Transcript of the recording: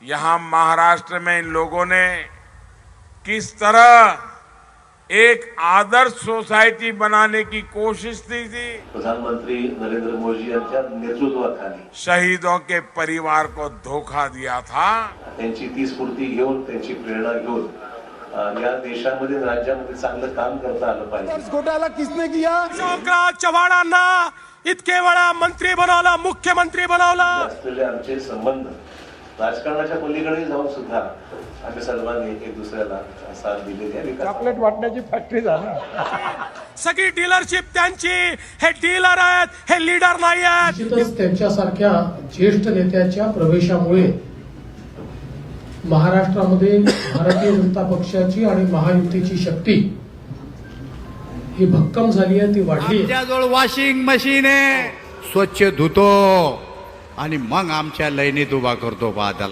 यहाँ महाराष्ट्र में इन लोगों ने किस तरह एक आदर्श सोसाइटी बनाने की कोशिश की थी। प्रधानमंत्री नरेंद्र मोदी यांच्या नेतृत्वाखाली शहीदों के परिवार को धोखा दिया था। त्यांची ती स्फूर्ती घेऊन त्यांची प्रेरणा घेऊन या देशामध्ये राज्यामध्ये चांगलं काम करता आलं पाहिजे। घोटाला किसने किया? शंकरराव चव्हाणांना इतके वेळा मंत्री बनवलं, मुख्यमंत्री बनवलं। असलेले आमचे संबंध राजकारणाच्या पलीकडे जाऊन सुद्धा आम्ही सर्वांनी एक दुसऱ्याला साथ दिलेली आहे। चॉकलेट वाटण्याची फॅक्टरी झाली। सगळी डीलरशिप त्यांची, हे डीलर आहेत, हे लीडर नाही आहेत। निश्चितच त्यांच्यासारख्या ज्येष्ठ नेत्याच्या प्रवेशामुळे महाराष्ट्रामध्ये भारतीय जनता पक्षाची आणि महायुतीची शक्ती ही भक्कम झाली आहे, ती वाढली आहे। आमच्याजवळ वॉशिंग मशीन आहे, स्वच्छ धुतो आणि मग आमच्या लयनीत उभा करतो बादल।